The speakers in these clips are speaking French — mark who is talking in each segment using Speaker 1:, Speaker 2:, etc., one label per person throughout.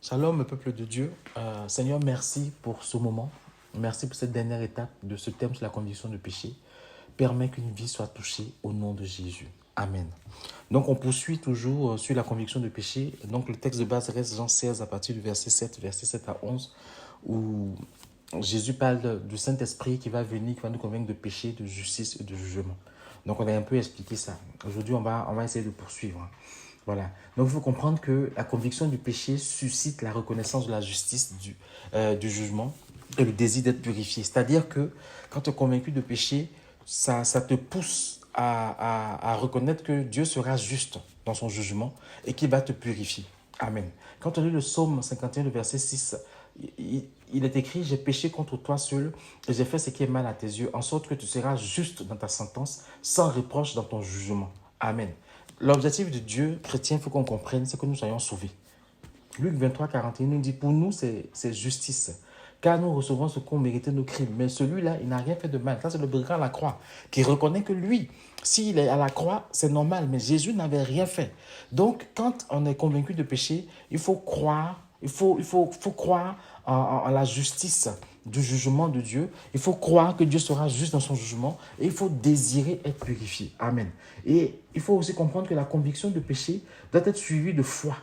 Speaker 1: Shalom, peuple de Dieu. Seigneur, merci pour ce moment. Merci pour cette dernière étape de ce thème sur la conviction de péché. Permets qu'une vie soit touchée au nom de Jésus. Amen. Donc, on poursuit toujours sur la conviction de péché. Donc, le texte de base reste Jean 16 à partir du verset 7 à 11, où Jésus parle du Saint-Esprit qui va venir, qui va nous convaincre de péché, de justice et de jugement. Donc, on a un peu expliqué ça. Aujourd'hui, on va essayer de poursuivre. Voilà. Donc, il faut comprendre que la conviction du péché suscite la reconnaissance de la justice, du jugement et le désir d'être purifié. C'est-à-dire que quand tu es convaincu de péché, ça te pousse à reconnaître que Dieu sera juste dans son jugement et qu'il va te purifier. Amen. Quand on lit le psaume 51, le verset 6, il est écrit « J'ai péché contre toi seul et j'ai fait ce qui est mal à tes yeux, en sorte que tu seras juste dans ta sentence, sans reproche dans ton jugement. » Amen. L'objectif de Dieu chrétien, il faut qu'on comprenne, c'est que nous soyons sauvés. Luc 23, 41 nous dit, pour nous, c'est justice. Car nous recevons ce qu'ont mérité nos crimes. Mais celui-là, il n'a rien fait de mal. Ça, c'est le brigand à la croix, qui reconnaît que lui, s'il est à la croix, c'est normal. Mais Jésus n'avait rien fait. Donc, quand on est convaincu de péché, il faut croire, il faut croire en la justice du jugement de Dieu. Il faut croire que Dieu sera juste dans son jugement et il faut désirer être purifié. Amen. Et il faut aussi comprendre que la conviction de péché doit être suivie de foi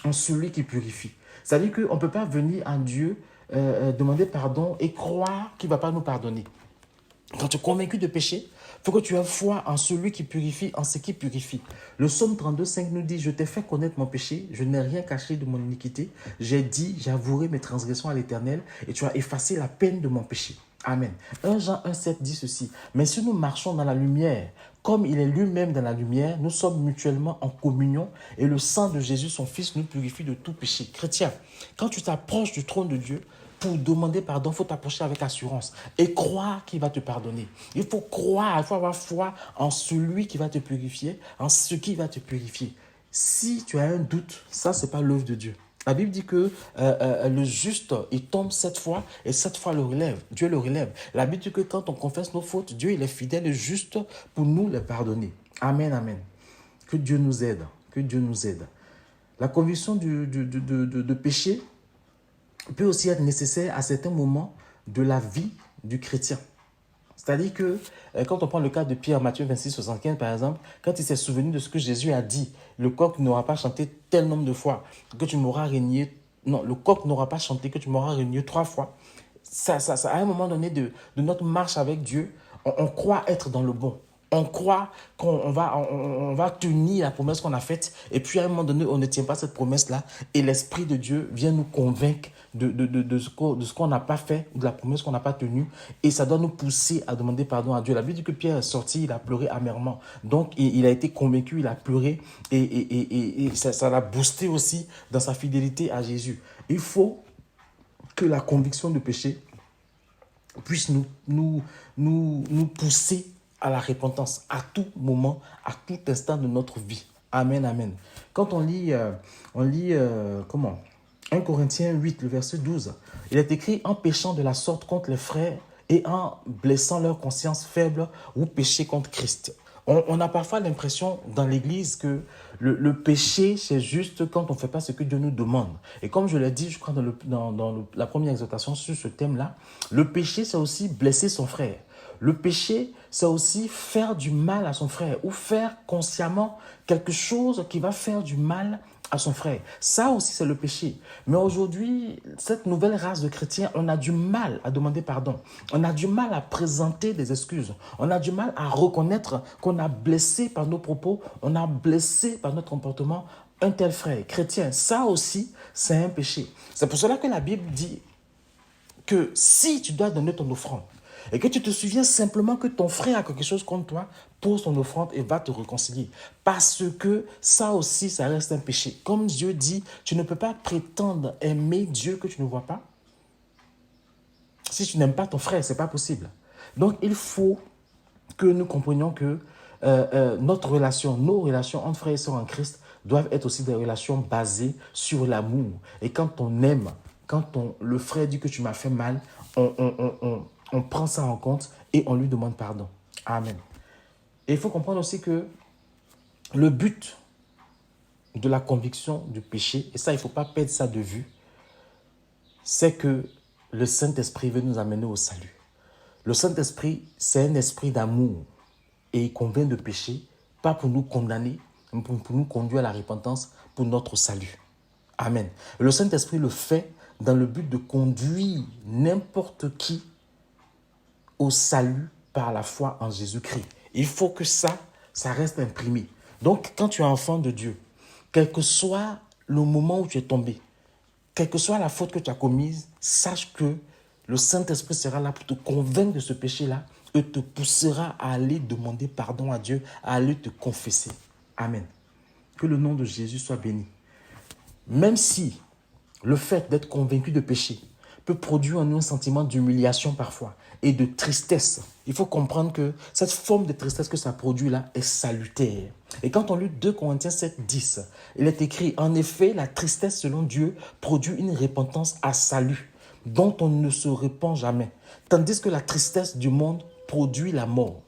Speaker 1: en celui qui purifie. C'est-à-dire qu'on ne peut pas venir à Dieu demander pardon et croire qu'il ne va pas nous pardonner. Quand tu es convaincu de péché, il faut que tu aies foi en celui qui purifie, en ce qui purifie. Le psaume 32, 5 nous dit « Je t'ai fait connaître mon péché, je n'ai rien caché de mon iniquité. J'ai dit, j'avouerai mes transgressions à l'Éternel et tu as effacé la peine de mon péché. » Amen. 1 Jean 1, 7 dit ceci « Mais si nous marchons dans la lumière, comme il est lui-même dans la lumière, nous sommes mutuellement en communion et le sang de Jésus, son Fils, nous purifie de tout péché. » Chrétien, quand tu t'approches du trône de Dieu, pour demander pardon, il faut t'approcher avec assurance et croire qu'il va te pardonner. Il faut croire, il faut avoir foi en celui qui va te purifier, en ce qui va te purifier. Si tu as un doute, ça, ce n'est pas l'œuvre de Dieu. La Bible dit que le juste, il tombe 7 fois et 7 fois le relève. Dieu le relève. La Bible dit que quand on confesse nos fautes, Dieu il est fidèle et juste pour nous les pardonner. Amen, amen. Que Dieu nous aide. Que Dieu nous aide. La conviction de péché peut aussi être nécessaire à certains moments de la vie du chrétien. C'est-à-dire que quand on prend le cas de Pierre, Matthieu 26, 75 par exemple, quand il s'est souvenu de ce que Jésus a dit, le coq n'aura pas chanté tel nombre de fois, que tu m'auras régné, non, le coq n'aura pas chanté, que tu m'auras régné 3 fois, ça, à un moment donné de notre marche avec Dieu, on croit être dans le bon. On croit qu'on va tenir la promesse qu'on a faite et puis à un moment donné, on ne tient pas cette promesse-là et l'Esprit de Dieu vient nous convaincre de ce qu'on n'a pas fait, de la promesse qu'on n'a pas tenue et ça doit nous pousser à demander pardon à Dieu. La Bible dit que Pierre est sorti, il a pleuré amèrement. Donc, il a été convaincu, il a pleuré et ça l'a boosté aussi dans sa fidélité à Jésus. Il faut que la conviction de péché puisse nous pousser à la repentance à tout moment, à tout instant de notre vie. Amen, amen. Quand on lit, comment 1 Corinthiens 8, le verset 12, il est écrit « En péchant de la sorte contre les frères et en blessant leur conscience faible, vous péchez contre Christ. » On a parfois l'impression dans l'Église que le péché, c'est juste quand on ne fait pas ce que Dieu nous demande. Et comme je l'ai dit, je crois, dans la première exhortation sur ce thème-là, le péché, c'est aussi blesser son frère. Le péché, c'est aussi faire du mal à son frère ou faire consciemment quelque chose qui va faire du mal à son frère. Ça aussi, c'est le péché. Mais aujourd'hui, cette nouvelle race de chrétiens, on a du mal à demander pardon. On a du mal à présenter des excuses. On a du mal à reconnaître qu'on a blessé par nos propos, on a blessé par notre comportement un tel frère chrétien. Ça aussi, c'est un péché. C'est pour cela que la Bible dit que si tu dois donner ton offrande, et que tu te souviens simplement que ton frère a quelque chose contre toi, pose ton offrande et va te réconcilier. Parce que ça aussi, ça reste un péché. Comme Dieu dit, tu ne peux pas prétendre aimer Dieu que tu ne vois pas. Si tu n'aimes pas ton frère, ce n'est pas possible. Donc, il faut que nous comprenions que notre relation, nos relations entre frères et sœurs en Christ doivent être aussi des relations basées sur l'amour. Et quand on aime, quand le frère dit que tu m'as fait mal, on prend ça en compte et on lui demande pardon. Amen. Et il faut comprendre aussi que le but de la conviction du péché, et ça, il ne faut pas perdre ça de vue, c'est que le Saint-Esprit veut nous amener au salut. Le Saint-Esprit, c'est un esprit d'amour et il convainc de péché, pas pour nous condamner, mais pour nous conduire à la repentance pour notre salut. Amen. Le Saint-Esprit le fait dans le but de conduire n'importe qui au salut par la foi en Jésus-Christ. Il faut que ça reste imprimé. Donc, quand tu es enfant de Dieu, quel que soit le moment où tu es tombé, quelle que soit la faute que tu as commise, sache que le Saint-Esprit sera là pour te convaincre de ce péché-là et te poussera à aller demander pardon à Dieu, à aller te confesser. Amen. Que le nom de Jésus soit béni. Même si le fait d'être convaincu de péché peut produire en nous un sentiment d'humiliation parfois et de tristesse, il faut comprendre que cette forme de tristesse que ça produit là est salutaire. Et quand on lit 2 Corinthiens 7, 10, il est écrit « En effet, la tristesse selon Dieu produit une repentance à salut, dont on ne se repent jamais, tandis que la tristesse du monde produit la mort. »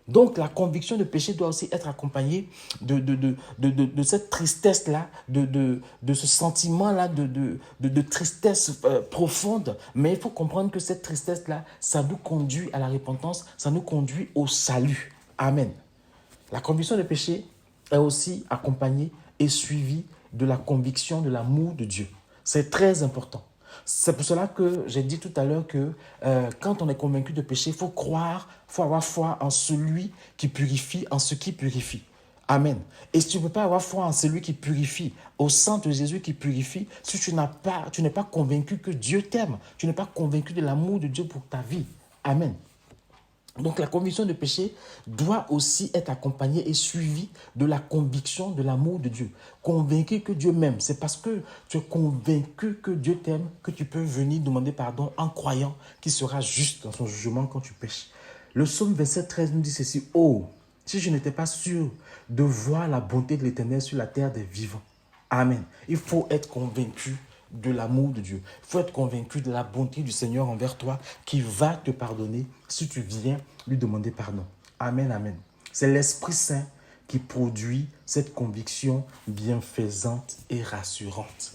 Speaker 1: Donc, la conviction de péché doit aussi être accompagnée de cette tristesse-là, de ce sentiment-là de tristesse profonde. Mais il faut comprendre que cette tristesse-là, ça nous conduit à la repentance, ça nous conduit au salut. Amen. La conviction de péché est aussi accompagnée et suivie de la conviction de l'amour de Dieu. C'est très important. C'est pour cela que j'ai dit tout à l'heure que quand on est convaincu de péché, il faut croire, il faut avoir foi en celui qui purifie, en ce qui purifie. Amen. Et si tu ne peux pas avoir foi en celui qui purifie, au sang de Jésus qui purifie, si tu n'es pas convaincu que Dieu t'aime, tu n'es pas convaincu de l'amour de Dieu pour ta vie. Amen. Donc la conviction de péché doit aussi être accompagnée et suivie de la conviction de l'amour de Dieu. Convaincu que Dieu m'aime, c'est parce que tu es convaincu que Dieu t'aime que tu peux venir demander pardon en croyant qu'il sera juste dans son jugement quand tu pèches. Le psaume 27, 13 nous dit ceci: « Oh, si je n'étais pas sûr de voir la bonté de l'Éternel sur la terre des vivants. » Amen. Il faut être convaincu de l'amour de Dieu. Il faut être convaincu de la bonté du Seigneur envers toi qui va te pardonner si tu viens lui demander pardon. Amen, amen. C'est l'Esprit Saint qui produit cette conviction bienfaisante et rassurante.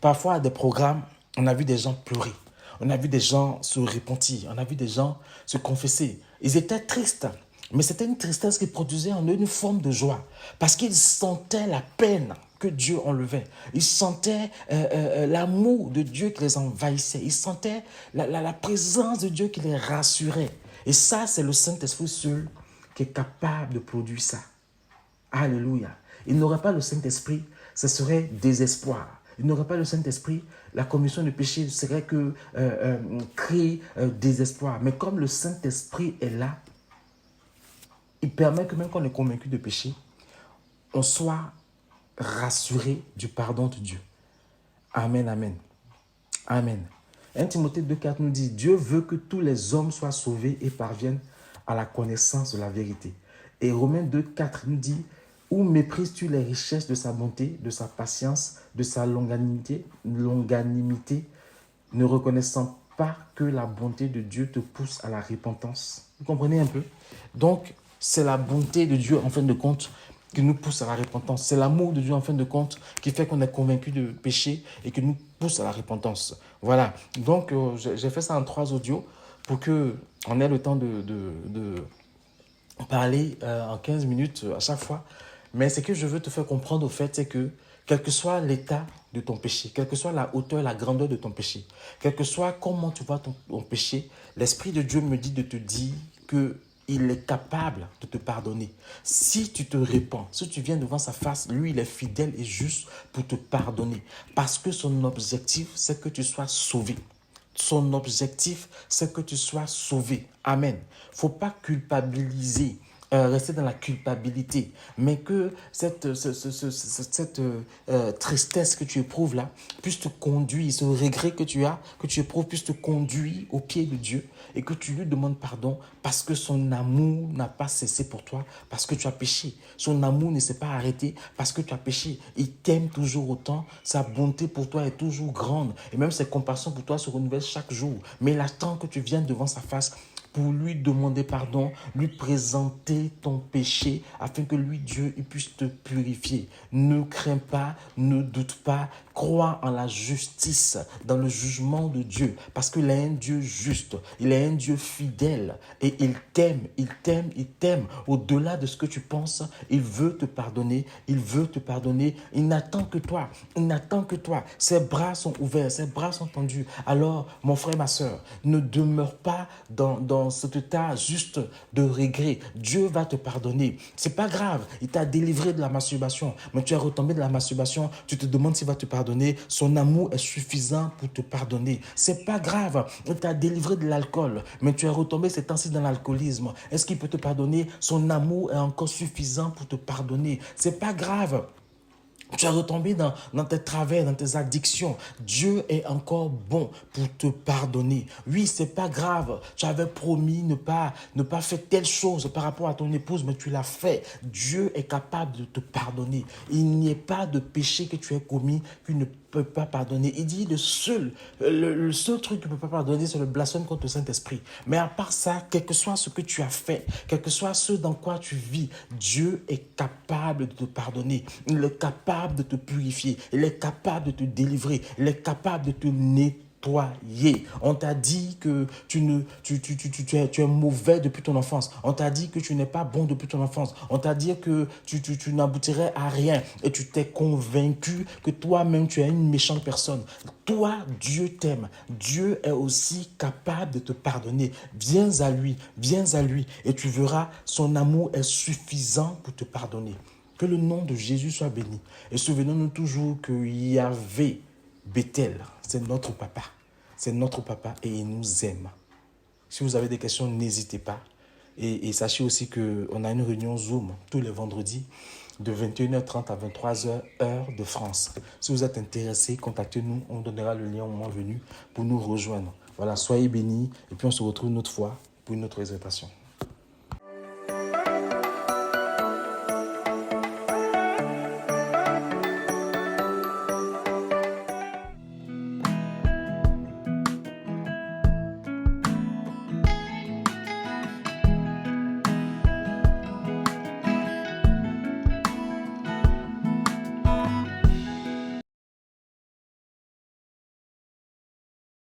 Speaker 1: Parfois à des programmes, on a vu des gens pleurer. On a vu des gens se repentir. On a vu des gens se confesser. Ils étaient tristes. Mais c'était une tristesse qui produisait en eux une forme de joie. Parce qu'ils sentaient la peine que Dieu enlevait. Ils sentaient l'amour de Dieu qui les envahissait. Ils sentaient la présence de Dieu qui les rassurait. Et ça, c'est le Saint-Esprit seul qui est capable de produire ça. Alléluia. Il n'aurait pas le Saint-Esprit, ce serait désespoir. Il n'aurait pas le Saint-Esprit, la commission de péché serait que créer désespoir. Mais comme le Saint-Esprit est là, il permet que même quand on est convaincu de péché, on soit rassuré du pardon de Dieu. Amen, amen. Amen. 1 Timothée 2,4 nous dit: Dieu veut que tous les hommes soient sauvés et parviennent à la connaissance de la vérité. Et Romains 2,4 nous dit: Où méprises-tu les richesses de sa bonté, de sa patience, de sa longanimité, ne reconnaissant pas que la bonté de Dieu te pousse à la repentance. Vous comprenez un peu? Donc, c'est la bonté de Dieu, en fin de compte, qui nous pousse à la repentance. C'est l'amour de Dieu, en fin de compte, qui fait qu'on est convaincu de péché et qui nous pousse à la repentance. Voilà. Donc, j'ai fait ça en 3 audios pour qu'on ait le temps de parler en 15 minutes à chaque fois. Mais ce que je veux te faire comprendre, au fait, c'est que quel que soit l'état de ton péché, quelle que soit la hauteur, la grandeur de ton péché, quel que soit comment tu vois ton péché, l'Esprit de Dieu me dit de te dire qu'il est capable de te pardonner. Si tu te répands, si tu viens devant sa face, lui, il est fidèle et juste pour te pardonner. Parce que son objectif, c'est que tu sois sauvé. Son objectif, c'est que tu sois sauvé. Amen. Il ne faut pas culpabiliser. Rester dans la culpabilité, mais que cette tristesse que tu éprouves là puisse te conduire, ce regret que tu as, que tu éprouves, puisse te conduire au pied de Dieu et que tu lui demandes pardon parce que son amour n'a pas cessé pour toi, parce que tu as péché. Son amour ne s'est pas arrêté parce que tu as péché. Il t'aime toujours autant, sa bonté pour toi est toujours grande et même ses compassions pour toi se renouvellent chaque jour. Mais il attend que tu viennes devant sa face pour lui demander pardon, lui présenter ton péché afin que lui, Dieu, il puisse te purifier. Ne crains pas, ne doute pas, crois en la justice, dans le jugement de Dieu, parce qu'il est un Dieu juste, il est un Dieu fidèle et il t'aime, il t'aime, il t'aime. Au-delà de ce que tu penses, il veut te pardonner, il veut te pardonner. Il n'attend que toi, il n'attend que toi. Ses bras sont ouverts, ses bras sont tendus. Alors, mon frère, ma soeur, ne demeure pas dans cet état juste de regret. Dieu va te pardonner. C'est pas grave, il t'a délivré de la masturbation, mais tu es retombé de la masturbation, tu te demandes s'il va te pardonner. Son amour est suffisant pour te pardonner. C'est pas grave, il t'a délivré de l'alcool, mais tu es retombé ces temps-ci dans l'alcoolisme. Est-ce qu'il peut te pardonner? Son amour est encore suffisant pour te pardonner. C'est pas grave. Tu es retombé dans tes travers, dans tes addictions. Dieu est encore bon pour te pardonner. Oui, c'est pas grave. Tu avais promis ne pas faire telle chose par rapport à ton épouse, mais tu l'as fait. Dieu est capable de te pardonner. Il n'y a pas de péché que tu aies commis qu'il ne peut pas pardonner. Il dit le seul truc qu'il ne peut pas pardonner, c'est le blasphème contre le Saint-Esprit. Mais à part ça, quel que soit ce que tu as fait, quel que soit ce dans quoi tu vis, Dieu est capable de te pardonner. Il est capable de te purifier. Il est capable de te délivrer. Il est capable de te nettoyer. On t'a dit que tu es mauvais depuis ton enfance. On t'a dit que tu n'es pas bon depuis ton enfance. On t'a dit que tu n'aboutirais à rien. Et tu t'es convaincu que toi-même tu es une méchante personne. Toi, Dieu t'aime. Dieu est aussi capable de te pardonner. Viens à lui et tu verras, son amour est suffisant pour te pardonner. Que le nom de Jésus soit béni. Et souvenons-nous toujours que Yahvé, Bethel, c'est notre papa. C'est notre papa et il nous aime. Si vous avez des questions, n'hésitez pas. Et sachez aussi qu'on a une réunion Zoom tous les vendredis de 21h30 à 23h, heure de France. Si vous êtes intéressé, contactez-nous. On donnera le lien au moment venu pour nous rejoindre. Voilà, soyez bénis et puis on se retrouve une autre fois pour une autre exhortation.